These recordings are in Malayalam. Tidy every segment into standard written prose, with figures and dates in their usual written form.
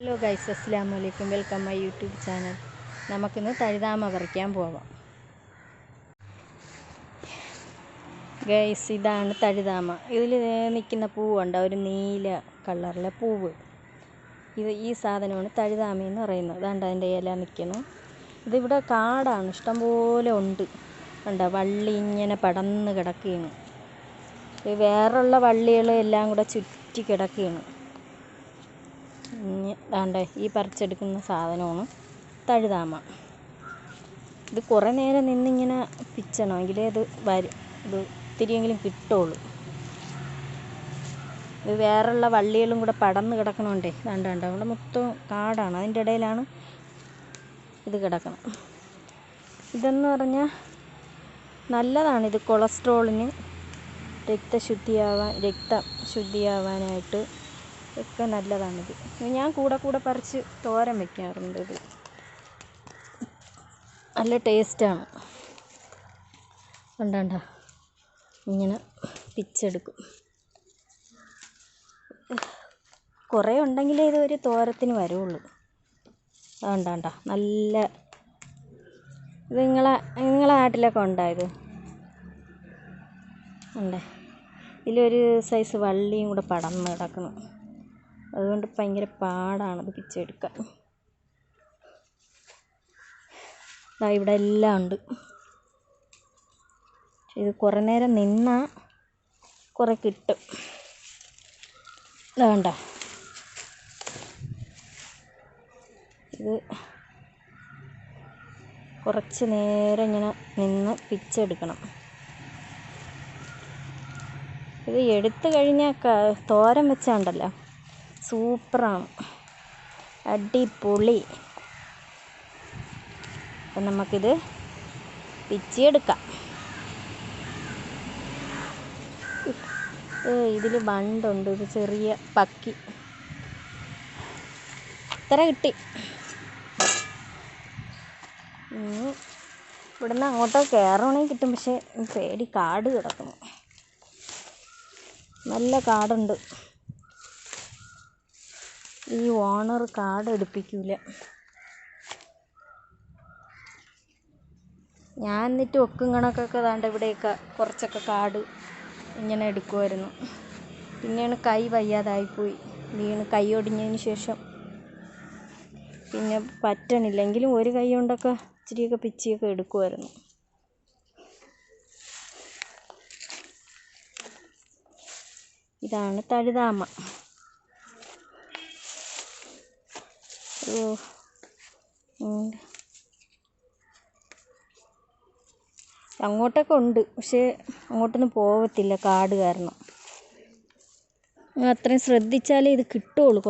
ഹലോ ഗൈസ്, അസ്സലാമു അലൈക്കും. Welcome my YouTube channel. നമുക്കിന്ന് തഴുതാമ പറിക്കാൻ പോവാം. ഗൈസ്, ഇതാണ് തഴുതാമ. ഇതിൽ നിൽക്കുന്ന പൂവുണ്ട്, ഒരു നീല കളറിലെ പൂവ്. ഈ സാധനമാണ് തഴുതാമയെന്ന് പറയുന്നത്. അതുകൊണ്ട് അതിൻ്റെ ഇല നിൽക്കുന്നു. ഇതിവിടെ കാടാണ്, ഇഷ്ടംപോലെ ഉണ്ട്. കണ്ടോ, വള്ളി ഇങ്ങനെ പടർന്ന് കിടക്കുകയാണ്. വേറുള്ള വള്ളികളെല്ലാം കൂടെ ചുറ്റി കിടക്കുകയാണ്. ദാണ്ടെ ഈ പറിച്ചെടുക്കുന്ന സാധനമാണ് തഴുതാമ. ഇത് കുറേ നേരം നിന്നിങ്ങനെ പിച്ചണം, എങ്കിലേ ഇത് ഇത് ഇത്തിരിയെങ്കിലും കിട്ടുള്ളൂ. ഇത് വേറുള്ള വള്ളികളും കൂടെ പടർന്ന് കിടക്കണോണ്ടേ ദാണ്ട അവിടെ മൊത്തം കാടാണ്, അതിൻ്റെ ഇടയിലാണ് ഇത് കിടക്കണം. ഇതെന്ന് പറഞ്ഞാൽ നല്ലതാണിത്. കൊളസ്ട്രോളിന്, രക്തം ശുദ്ധിയാവാനായിട്ട് ഒക്കെ നല്ലതാണിത്. ഞാൻ കൂടെ പറിച്ച് തോരൻ വയ്ക്കാറുണ്ട്. ഇത് നല്ല ടേസ്റ്റാണ്. കണ്ട ഇങ്ങനെ പിച്ചെടുക്കും. കുറേ ഉണ്ടെങ്കിലേ ഇത് ഒരു തോരത്തിന് വരുള്ളൂ. അതുകൊണ്ടാ നല്ല ഇത് നിങ്ങളെ നാട്ടിലൊക്കെ ഉണ്ടായത് ഉണ്ടേ. ഇതിലൊരു സൈസ് വള്ളിയും കൂടെ പടർന്ന് കിടക്കണം. അതുകൊണ്ട് ഭയങ്കര പാടാണത് പിച്ചെടുക്കാൻ. ഇവിടെ എല്ലാം ഉണ്ട്. ഇത് കുറേ നേരം നിന്നാൽ കുറേ കിട്ടും. വേണ്ട, ഇത് കുറച്ച് നേരം ഇങ്ങനെ നിന്ന് പിച്ചെടുക്കണം. ഇത് എടുത്തു കഴിഞ്ഞാൽ തോരൻ വെച്ചാണ്ടല്ലോ സൂപ്പറാണ്, അടിപൊളി. അപ്പം നമുക്കിത് പിച്ചിയെടുക്കാം. ഇതിൽ ബണ്ടുണ്ട്, ഇത് ചെറിയ പക്കി. ഇത്ര കിട്ടി. ഇവിടുന്ന് അങ്ങോട്ടോ കയറണമെങ്കിൽ കിട്ടും, പക്ഷേ പേടി, കാട് കിടക്കുന്നു. നല്ല കാടുണ്ട്. ഈ ഓണർ കാട് എടുപ്പിക്കൂല. ഞാൻ എന്നിട്ട് ഒക്കും കണക്കൊക്കെ ദാണ്ട് ഇവിടെയൊക്കെ കുറച്ചൊക്കെ കാട് ഇങ്ങനെ എടുക്കുമായിരുന്നു. പിന്നെയാണ് കൈ വയ്യാതായിപ്പോയി, വീണ് കൈ ഒടിഞ്ഞതിന് ശേഷം പിന്നെ പറ്റണില്ലെങ്കിലും ഒരു കൈ കൊണ്ടൊക്കെ ഇച്ചിരിയൊക്കെ പിച്ചിയൊക്കെ എടുക്കുമായിരുന്നു. ഇതാണ് തഴുതാമ. അങ്ങോട്ടൊക്കെ ഉണ്ട്, പക്ഷേ അങ്ങോട്ടൊന്നും പോകത്തില്ല, കാട് കാരണം. അത്രയും ശ്രദ്ധിച്ചാലേ ഇത് കിട്ടുള്ളൂ.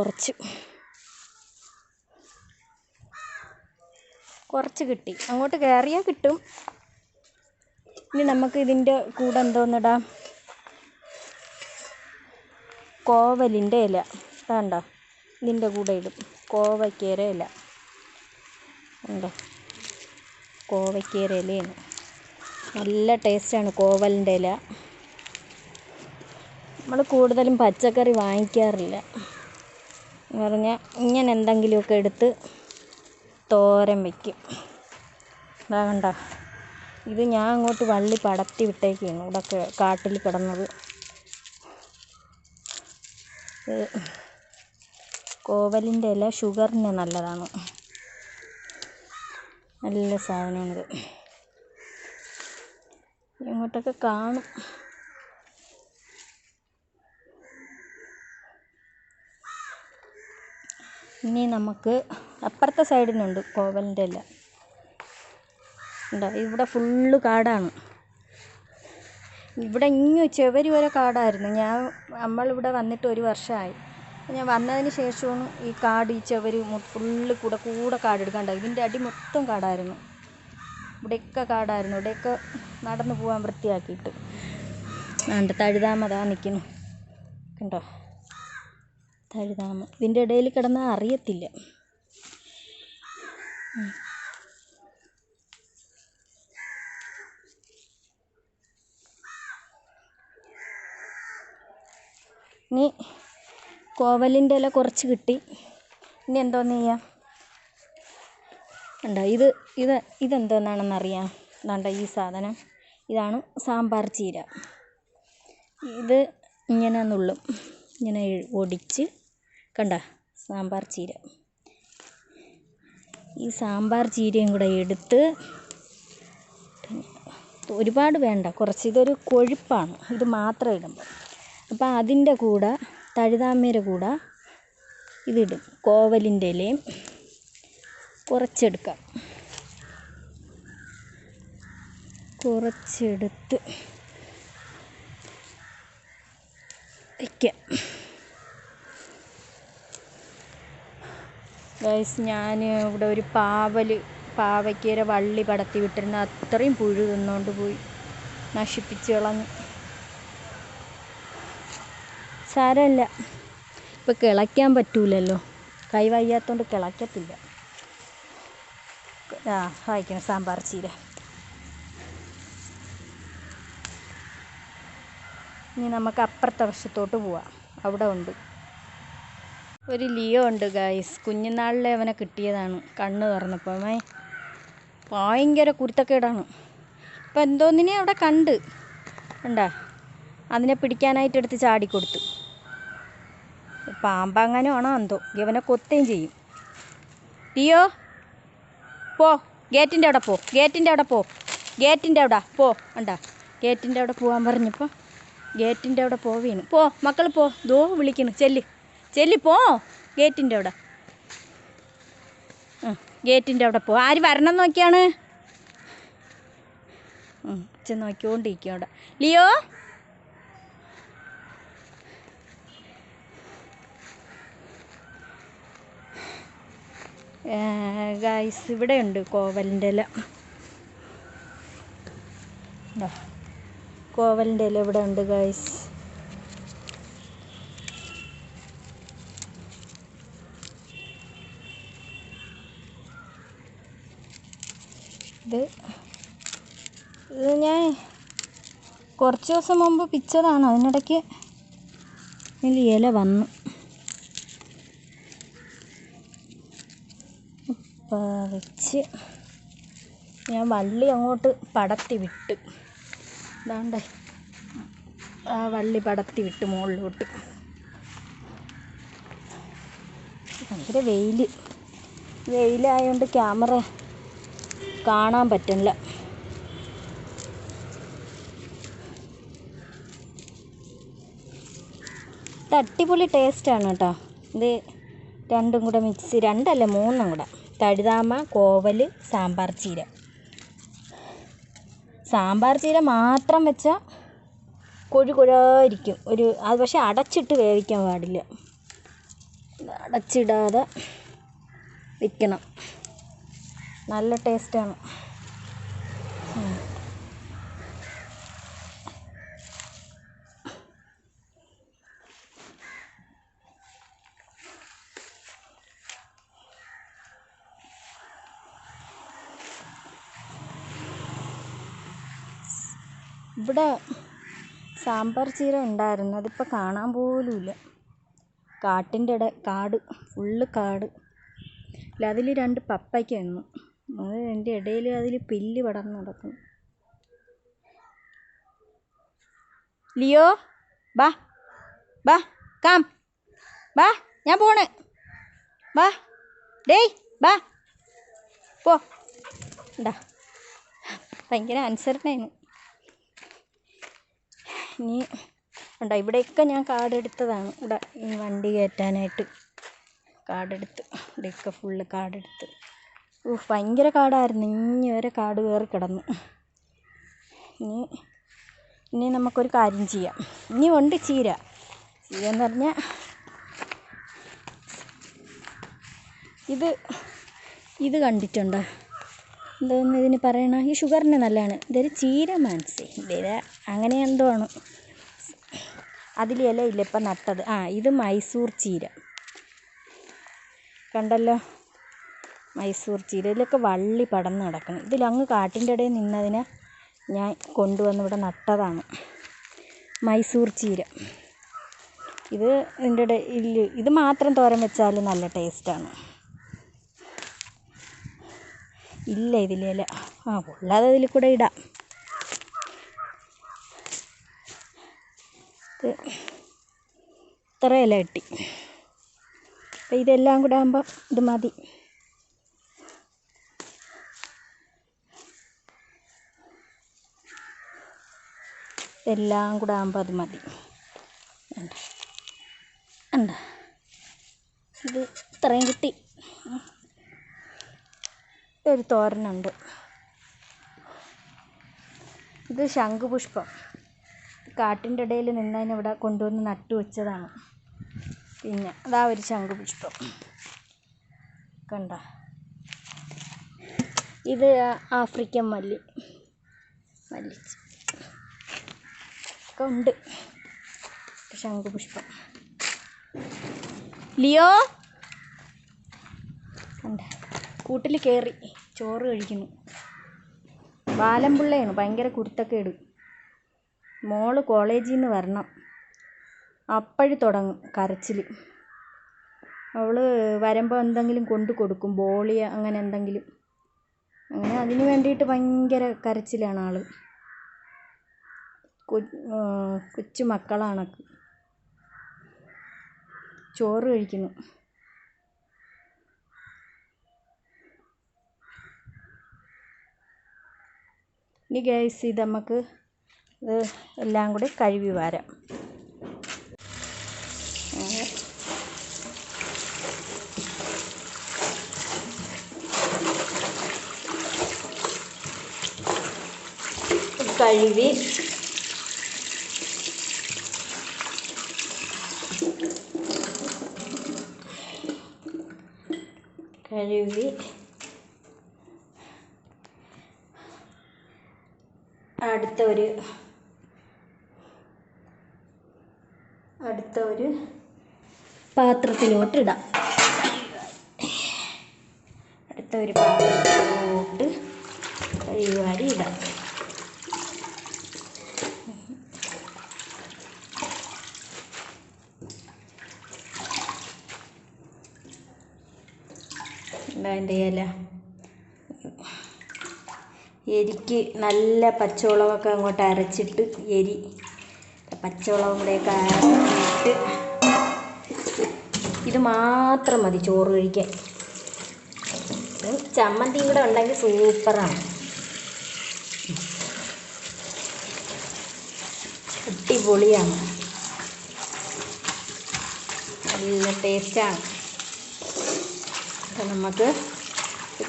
കുറച്ച് കിട്ടി. അങ്ങോട്ട് കയറിയാൽ കിട്ടും. ഇനി നമുക്ക് ഇതിൻ്റെ കൂടെ എന്തോന്നിടാം, കോവലിൻ്റെ ഇല. വേണ്ട, ഇതിൻ്റെ കൂടെ ഇടും കോവയ്ക്കേര ഇല. ഉണ്ടോ, കോവയ്ക്കേര ഇലയാണ്. നല്ല ടേസ്റ്റാണ് കോവലിൻ്റെ ഇല. നമ്മൾ കൂടുതലും പച്ചക്കറി വാങ്ങിക്കാറില്ല. എന്ന് പറഞ്ഞാൽ ഇങ്ങനെ എന്തെങ്കിലുമൊക്കെ എടുത്ത് തോരൻ വയ്ക്കും. വേണ്ട, ഇത് ഞാൻ അങ്ങോട്ട് വള്ളി പടർത്തി വിട്ടേക്കാണ്. ഇവിടെ കാട്ടിൽ കിടന്നത്. കോവലിൻ്റെ ഇല ഷുഗറിന് നല്ലതാണ്, നല്ല സാധനമാണിത്. ഇങ്ങോട്ടൊക്കെ കാണും. ഇനി നമുക്ക് അപ്പുറത്തെ സൈഡിനുണ്ട് കോവലിൻ്റെ ഇല. ഉണ്ടോ, ഇവിടെ ഫുള്ള് കാടാണ്. ഇവിടെ ഇങ്ങ് ചുവര് വരെ കാടായിരുന്നു. നമ്മളിവിടെ വന്നിട്ട് 1 വർഷമായി. ഞാൻ വന്നതിന് ശേഷമാണ് ഈ കാട്, ഈ ചുവര് ഫുള്ള് കൂടെ കാടെടുക്കാണ്ട്. ഇതിൻ്റെ അടി മൊത്തം കാടായിരുന്നു. ഇവിടെയൊക്കെ കാടായിരുന്നു. ഇവിടെയൊക്കെ നടന്നു പോകാൻ വൃത്തിയാക്കിയിട്ട്. വേണ്ട, തഴുതാമ ദാ നിൽക്കുന്നു. കണ്ടോ, തഴുതാമ. ഇതിൻ്റെ ഇടയിൽ കിടന്നാൽ അറിയത്തില്ല. ഇനി കോവലിൻ്റെ ഇല കുറച്ച് കിട്ടി. ഇനി എന്തോന്ന് ചെയ്യാം? ഉണ്ടോ ഇതെന്തോന്നാണെന്നറിയാം? എന്താ ഈ സാധനം? ഇതാണ് സാമ്പാർ ചീര. ഇത് ഇങ്ങനെ നുള്ളും, ഇങ്ങനെ ഒടിച്ച് കണ്ട സാമ്പാർ ചീര. ഈ സാമ്പാർ ചീരയും കൂടെ എടുത്ത്, ഒരുപാട് വേണ്ട, കുറച്ച്, ഇതൊരു കൊഴുപ്പാണ് ഇത് മാത്രം ഇടുമ്പോൾ. അപ്പോൾ അതിൻ്റെ കൂടെ തഴുതാമയുടെ കൂടെ ഇതിടും, കോവലിൻ്റെ ഇലയും കുറച്ചെടുക്കാം. കുറച്ചെടുത്ത് വയ്ക്കാം. ഗൈസ്, ഞാൻ ഇവിടെ ഒരു പാവയ്ക്കര വള്ളി പടത്തി വിട്ടിരുന്ന അത്രയും പുഴു തിന്നുകൊണ്ട് പോയി, നശിപ്പിച്ച് കളഞ്ഞു. സാരമില്ല, ഇപ്പം കിളയ്ക്കാൻ പറ്റൂലല്ലോ, കൈ വയ്യാത്തതുകൊണ്ട് കിളയ്ക്കത്തില്ല. വായിക്കണം സാമ്പാർ ചീര. ഇനി നമുക്ക് അപ്പുറത്തെ വശത്തോട്ട് പോവാം, അവിടെ ഉണ്ട് ഒരു ലിയോ ഉണ്ട് ഗൈസ്. കുഞ്ഞുനാളിലെ അവനെ കിട്ടിയതാണ്. കണ്ണ് തുറന്നപ്പോൾ ഭയങ്കര കുരുത്തക്കേടാണ്. ഇപ്പം എന്തോന്നിനെ അവിടെ കണ്ടാ, അതിനെ പിടിക്കാനായിട്ട് എടുത്ത് ചാടിക്കൊടുത്തു. പാമ്പങ്ങനെ ആണോ എന്തോ, ഇവനെ കൊത്തുകയും ചെയ്യും. ലിയോ പോ, ഗേറ്റിൻ്റെ അവിടെ പോ, ഗേറ്റിൻ്റെ അവിടെ പോ, ഗേറ്റിൻ്റെ അവിടെ പോ. കണ്ടാ, ഗേറ്റിൻ്റെ അവിടെ പോകാൻ പറഞ്ഞപ്പോൾ ഗേറ്റിൻ്റെ അവിടെ പോവുകയാണ്. പോ മക്കൾ പോ, ദോ വിളിക്കുന്നു, ചെല്ലി പോ ഗേറ്റിൻ്റെ അവിടെ. ഗേറ്റിൻ്റെ അവിടെ പോ. ആര് വരണം നോക്കിയാണ്? നോക്കിക്കൊണ്ടിരിക്കും അവിടെ. ലിയോ ഗൈസ്, ഇവിടെ ഉണ്ട് കോവലിൻ്റെ ഇല. കോവലിൻ്റെ ഇല ഇവിടെ ഉണ്ട് ഗൈസ്. ഇത് ഞാൻ കുറച്ച് ദിവസം മുമ്പ് പിച്ചതാണ്. അതിനിടയ്ക്ക് ഇതിൽ ഇല വന്നു. വെച്ച് ഞാൻ വള്ളി അങ്ങോട്ട് പടത്തി വിട്ട്, ഇതാണ്ടേ ആ വള്ളി പടത്തി വിട്ട് മുകളിലോട്ട്. ഭയങ്കര വെയിലായതുകൊണ്ട് ക്യാമറ കാണാൻ പറ്റില്ല. ഇത് അടിപൊളി ടേസ്റ്റാണ് കേട്ടോ. ഇത് രണ്ടും കൂടെ മിക്സ്, രണ്ടല്ല മൂന്നും കൂടെ, തഴുതാമ, കോവൽ, സാമ്പാർ ചീര. സാമ്പാർ ചീര മാത്രം വെച്ചാൽ കൊഴുകൊഴായിരിക്കും. അത് പക്ഷേ അടച്ചിട്ട് വേവിക്കാൻ പാടില്ല, അടച്ചിടാതെ വെക്കണം. നല്ല ടേസ്റ്റാണ്. ഇവിടെ സാമ്പാർ ചീര ഉണ്ടായിരുന്നു, അതിപ്പോൾ കാണാൻ പോലുമില്ല. കാട് ഫുള്ള് കാട്. അല്ല, അതിൽ 2 പപ്പയ്ക്ക വന്നു, അത് എൻ്റെ ഇടയിൽ അതിൽ പില്ല് പടർന്ന് നടക്കുന്നു. ലിയോ ബാ കാം ബാ, ഞാൻ പോണേ, ബാ ഡേയ് ബാ പോ. ഉണ്ടാ, ഭയങ്കര അനുസരണയാണ്. ഇനി ഉണ്ടോ, ഇവിടെയൊക്കെ ഞാൻ കാടെടുത്തതാണ്. ഇവിടെ ഈ വണ്ടി കയറ്റാനായിട്ട് കാടെടുത്ത്, ഇവിടെയൊക്കെ ഫുള്ള് കാടെടുത്ത്. ഭയങ്കര കാടായിരുന്നു, ഇനി വരെ കാട് കയറി കിടന്നു. ഇനി നമുക്കൊരു കാര്യം ചെയ്യാം. ഇനി ഉണ്ട് ചീര എന്ന് പറഞ്ഞാൽ ഇത് കണ്ടിട്ടുണ്ടോ? എന്തോന്ന് ഇതിന് പറയണ? ഈ ഷുഗറിന് നല്ലതാണ്. ഇതൊരു ചീര മാൻസി, അങ്ങനെ എന്തോ ആണ്. അതിൽ ഇലയില്ല ഇപ്പം നട്ടത്. ഇത് മൈസൂർ ചീര, കണ്ടല്ലോ, മൈസൂർ ചീര. ഇതിലൊക്കെ വള്ളി പടർന്ന് കിടക്കണം. ഇതിലങ്ങ് കാട്ടിൻ്റെ ഇടയിൽ നിന്നതിനെ ഞാൻ കൊണ്ടുവന്ന് ഇവിടെ നട്ടതാണ് മൈസൂർ ചീര. ഇത് ഇതിൻ്റെ ഇടയിൽ ഇത് മാത്രം തോരൻ വെച്ചാൽ നല്ല ടേസ്റ്റാണ്. ഇല്ല ഇതിലില്ല, ഉള്ളത് ഇതിൽ കൂടെ ഇടാം. ഇത് ഇത്രയെല്ലാം ഇട്ടി. അപ്പം ഇതെല്ലാം കൂടെ ആകുമ്പോൾ ഇത് മതി. ഇതെല്ലാം കൂടെ ആകുമ്പോൾ അത് മതി. ഉണ്ട് ഇത് ഇത്രയും കിട്ടി. ഒരു തോരനുണ്ട്. ഇത് ശംഖുപുഷ്പം കാട്ടിൻ്റെ ഇടയിൽ നിന്നതിന് ഇവിടെ കൊണ്ടുവന്ന് നട്ടു വെച്ചതാണ്. പിന്നെ അതാ ഒരു ശംഖുപുഷ്പം കണ്ട. ഇത് ആഫ്രിക്കൻ മല്ലി ഒക്കെ ഉണ്ട്. ശംഖുപുഷ്പം ലിയോ കണ്ട കൂട്ടിൽ കയറി ചോറ് കഴിക്കുന്നു. ബാലൻപിള്ളയാണ്, ഭയങ്കര കുരുത്തക്കേട്. മോള് കോളേജിൽ നിന്ന് വരണം, അപ്പോഴും തുടങ്ങും കരച്ചിൽ. അവൾ വരുമ്പോൾ എന്തെങ്കിലും കൊണ്ട് കൊടുക്കും, ബോളിയ അങ്ങനെ എന്തെങ്കിലും. അങ്ങനെ അതിന് വേണ്ടിയിട്ട് ഭയങ്കര കരച്ചിലാണ് ആൾ. കൊച്ചു മക്കളാണ്. ചോറ് കഴിക്കുന്നു. ഇനി ഗൈസ് ഇത് നമുക്ക് ഇത് എല്ലാം കൂടി കഴുകി വരാം. കഴുകി അടുത്ത ഒരു പാത്രത്തിലോട്ട് ഇടാം. അടുത്ത ഒരു പാത്രത്തിലോട്ട് കഴുകി ഇടാം. അതിൻ്റെ ഇല എരിക്ക് നല്ല പച്ചമുളകൊക്കെ അങ്ങോട്ട് അരച്ചിട്ട് പച്ചമുളകും കൂടെയൊക്കെ അരച്ചിട്ട് ഇത് മാത്രം മതി ചോറ് കഴിക്കാൻ. ചമ്മന്തിയും കൂടെ ഉണ്ടെങ്കിൽ സൂപ്പറാണ്, അടിപൊളിയാണ്, നല്ല ടേസ്റ്റാണ്. അപ്പം നമുക്ക്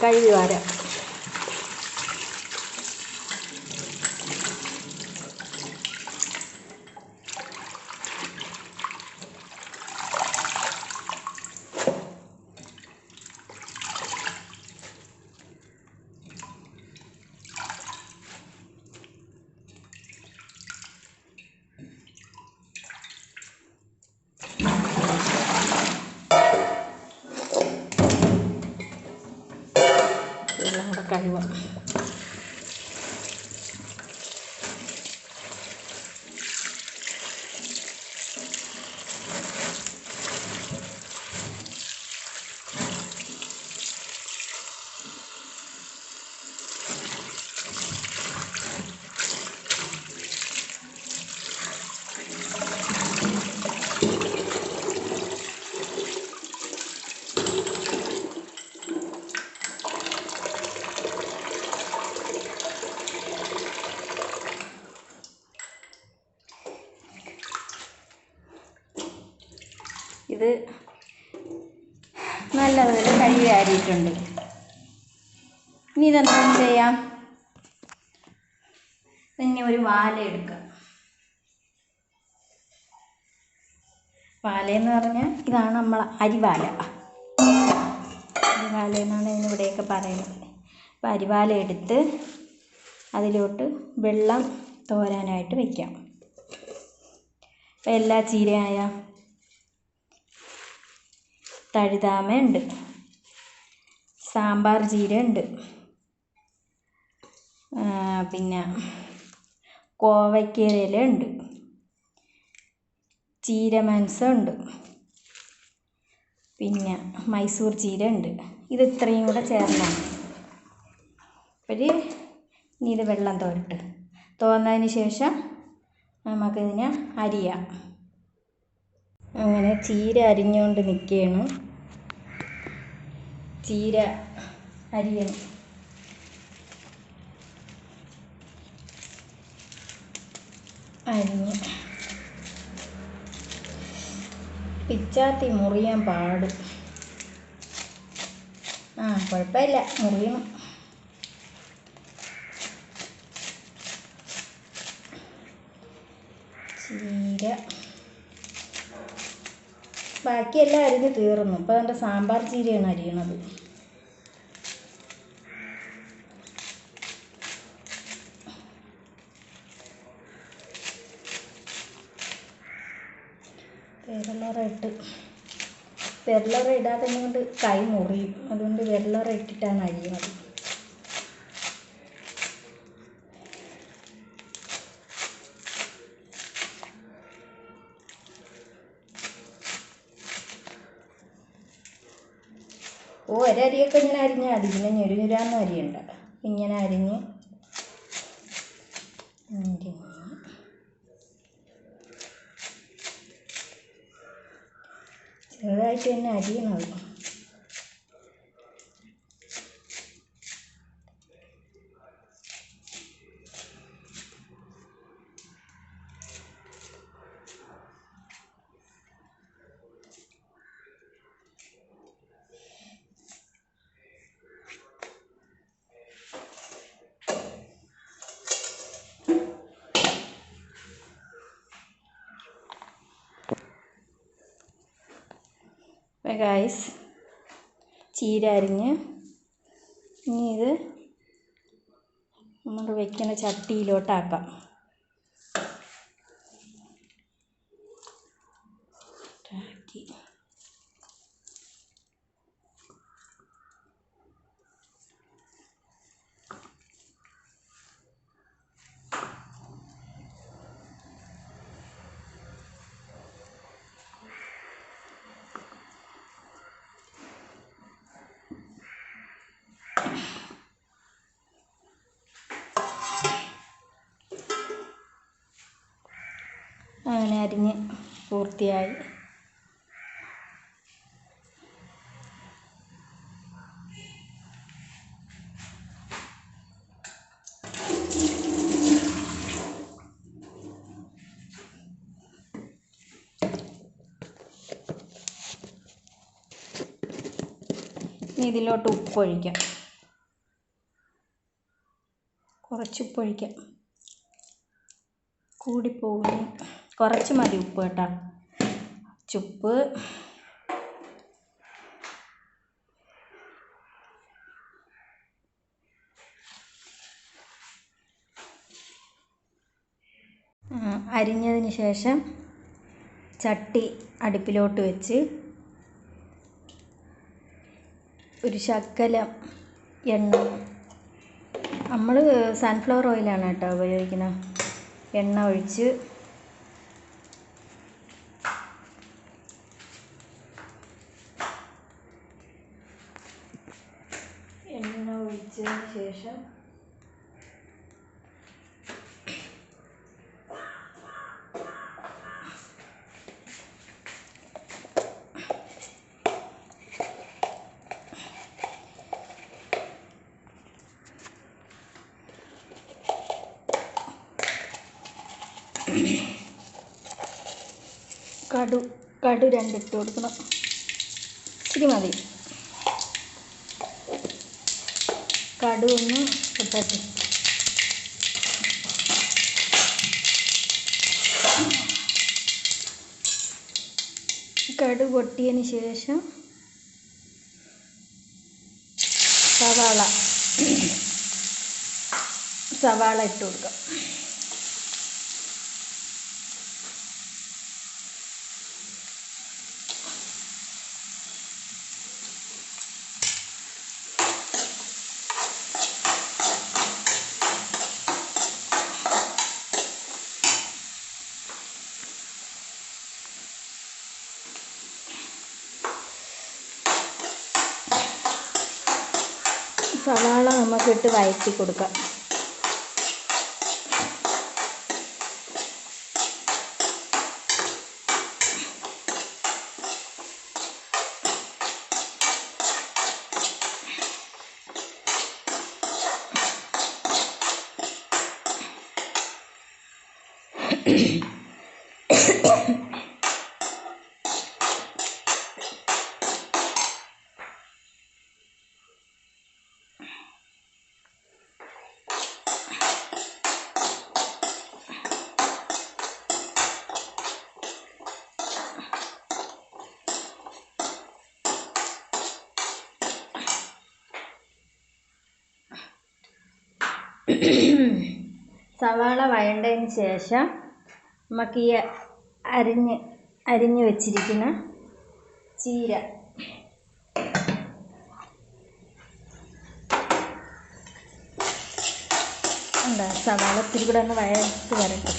കഴുകി വരാം. എല്ലാം കൂടെ കഴുകാം. ഇത് നല്ലപോലെ കഴുകി ആരിയിട്ടുണ്ട്. ഇനി ഇതെന്താ ചെയ്യാം, ഇനി ഒരു വാല എടുക്കാം. വാലയെന്ന് പറഞ്ഞാൽ ഇതാണ് നമ്മളെ അരിവാല. അരിവാല എന്നാണ് ഇതിനിവിടെയൊക്കെ പറയുന്നത്. അപ്പോൾ അരിവാല എടുത്ത് അതിലോട്ട് വെള്ളം തോരാനായിട്ട് വയ്ക്കാം. അപ്പോൾ എല്ലാ ചീരയായ തഴുതാമ ഉണ്ട്, സാമ്പാർ ചീര ഉണ്ട്, പിന്നെ കോവയ്ക്കയില ഉണ്ട്, ചീര മാംസം ഉണ്ട്, പിന്നെ മൈസൂർ ചീര ഉണ്ട്. ഇത് ഇത്രയും കൂടെ ചേർന്നാണ് ഇനി ഇത് വെള്ളം തോന്നതിന് ശേഷം നമുക്കിതിനെ അരിയാം. അങ്ങനെ ചീര അരിഞ്ഞുകൊണ്ട് നിൽക്കുകയാണ്. ചീര അരിയണം. അരിഞ്ഞ് പിച്ചാത്തി മുറിയാൻ പാടും. കുഴപ്പമില്ല, മുറിയണം. ചീര ബാക്കിയെല്ലാം അരിഞ്ഞ് തീർന്നു. ഇപ്പോൾ എൻ്റെ സാമ്പാർ ചീരയാണ് അരിയണത്. വിരലറ ഇടാതെ കൊണ്ട് കൈ മുറിയും. അതുകൊണ്ട് വിരലറ ഇട്ടിട്ടാണ് അരിയുന്നത്. ഒരരിയൊക്കെ ഇങ്ങനെ അരിഞ്ഞാൽ മതി. പിന്നെ ഞെരുഞ്ഞുരാന്ന് അരിയുണ്ട. ഇങ്ങനെ അരിഞ്ഞ് ചെറുതായിട്ട് തന്നെ അരിയണത്. ഗായ്സ്, ചീര അരിഞ്ഞ് ഇനി ഇത് നമ്മൾ വയ്ക്കുന്ന ചട്ടിയിലോട്ടാക്കാം. അങ്ങനെ അരിഞ്ഞ് പൂർത്തിയായി. ഇനി ഇതിലോട്ട് ഉപ്പൊഴിക്കാം. കുറച്ച് ഉപ്പൊഴിക്കാം. കൂടിപ്പോകും. കുറച്ച് മതി ഉപ്പ് കേട്ടോ. ചുപ്പ് അരിഞ്ഞതിന് ശേഷം ചട്ടി അടുപ്പിലോട്ട് വെച്ച് ഒരു ശകലം എണ്ണ, നമ്മൾ സൺഫ്ലവർ ഓയിലാണ് കേട്ടോ ഉപയോഗിക്കുന്നത്. എണ്ണ ഒഴിച്ച് ഒഴിച്ചതിന് ശേഷം കടു രണ്ടിട്ട് കൊടുക്കണം. ഇച്ചിരി മതി. കടു ഒന്ന് ഇട്ടട്ടെ. കടു പൊട്ടിയതിന് ശേഷം സവാള ഇട്ട് കൊടുക്കാം. സവാള നമുക്കിട്ട് വഴറ്റി കൊടുക്കാം. സവാള വഴണ്ടതിന് ശേഷം നമുക്ക് ഈ അരിഞ്ഞ് വെച്ചിരിക്കുന്ന ചീര എന്താ സവാള ഇത്തിരി കൂടെ ഒന്ന് വഴറ്റി വരട്ടെ.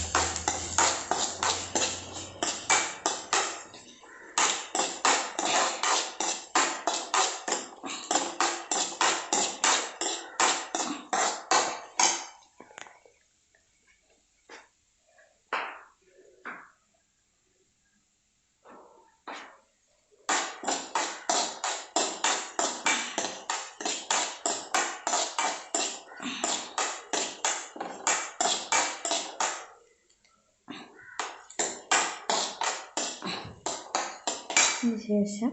ശേഷം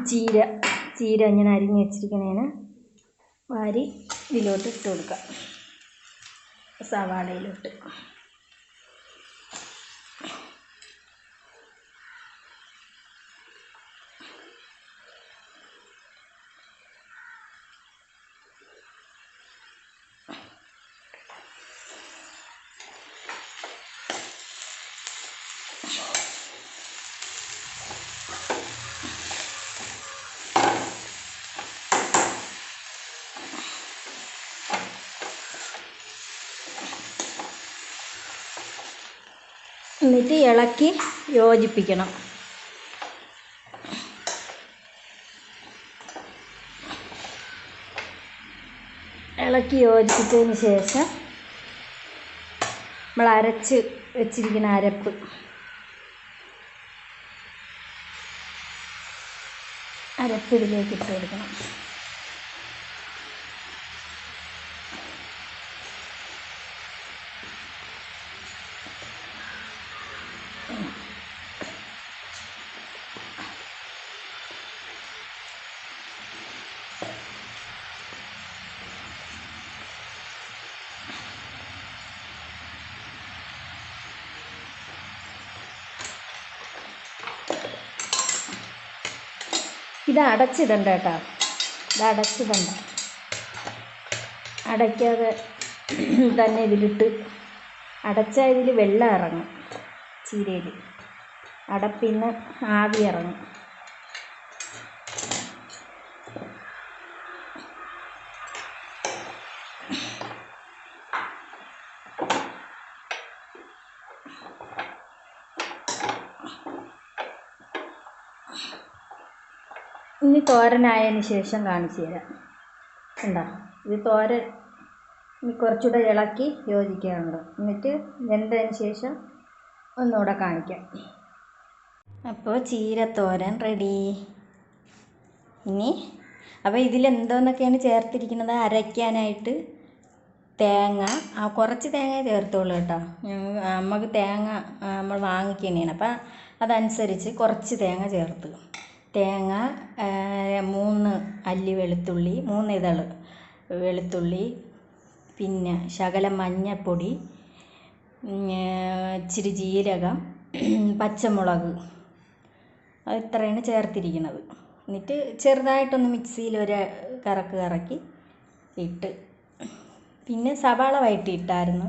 ചീര ഇങ്ങനെ അരിഞ്ഞ് വെച്ചിരിക്കുന്നതിന് വാരി ഇതിലോട്ട് ഇട്ട് കൊടുക്കാം. സവാളയിലോട്ട് എന്നിട്ട് ഇളക്കി യോജിപ്പിക്കണം. ഇളക്കി യോജിപ്പിച്ചതിന് ശേഷം നമ്മൾ അരച്ച് വെച്ചിരിക്കുന്ന അരപ്പ് ഇതിലേക്ക് ഇട്ട് കൊടുക്കണം. ഇത് അടച്ചിടണ്ട കേട്ടോ, അടയ്ക്കാതെ തന്നെ ഇതിലിട്ട് അടച്ചാൽ ഇതിൽ വെള്ളം ഇറങ്ങും. ചീരയിൽ അടപ്പിന്ന് ആവി ഇറങ്ങും. ഇനി തോരനായതിന് ശേഷം കാണിച്ചു തരാം. കണ്ടോ, ഇത് തോരൻ ഇനി കുറച്ചുകൂടെ ഇളക്കി യോജിക്കാനുണ്ട്. എന്നിട്ട് വെന്തതിന് ശേഷം ഒന്നുകൂടെ കാണിക്കാം. അപ്പോൾ ചീരത്തോരൻ റെഡി. അപ്പോൾ ഇതിലെന്തോന്നൊക്കെയാണ് ചേർത്തിരിക്കുന്നത്? അരയ്ക്കാനായിട്ട് തേങ്ങ, കുറച്ച് തേങ്ങ ചേർത്തോളൂ കേട്ടോ. നമുക്ക് തേങ്ങ നമ്മൾ വാങ്ങിക്കുന്നതാണ്, അപ്പം അതനുസരിച്ച് കുറച്ച് തേങ്ങ ചേർത്ത്. തേങ്ങ, 3 അല്ലി വെളുത്തുള്ളി, 3 ഇതൾ വെളുത്തുള്ളി, പിന്നെ ശകലം മഞ്ഞൾപ്പൊടി, ഇച്ചിരി ജീരകം, പച്ചമുളക്, അത് ഇത്രയാണ് ചേർത്തിരിക്കുന്നത്. എന്നിട്ട് ചെറുതായിട്ടൊന്ന് മിക്സിയിൽ ഒരു കറക്കി ഇട്ട്, പിന്നെ സവാള വഴറ്റിയിട്ടായിരുന്നു.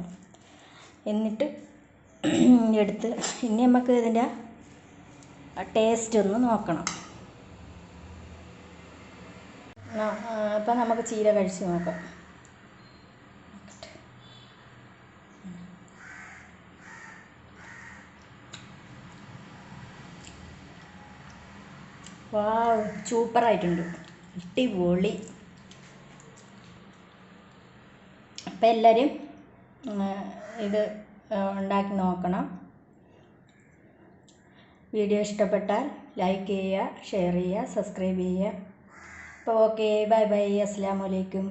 എന്നിട്ട് എടുത്ത് ഇനി നമുക്ക് ഇതിൻ്റെ ടേസ്റ്റ് ഒന്ന് നോക്കണം. അപ്പം നമുക്ക് ചീര കഴിച്ച് നോക്കാം. വാവ്, സൂപ്പറായിട്ടുണ്ട്. അടിപൊളി. അപ്പം എല്ലാവരും ഇത് ഉണ്ടാക്കി നോക്കണം. വീഡിയോ ഇഷ്ടപ്പെട്ടാൽ ലൈക്ക് ചെയ്യുക, ഷെയർ ചെയ്യുക, സബ്സ്ക്രൈബ് ചെയ്യുക. അപ്പോൾ ഓക്കെ, ബൈ ബൈ, അസ്സലാമു അലൈക്കും.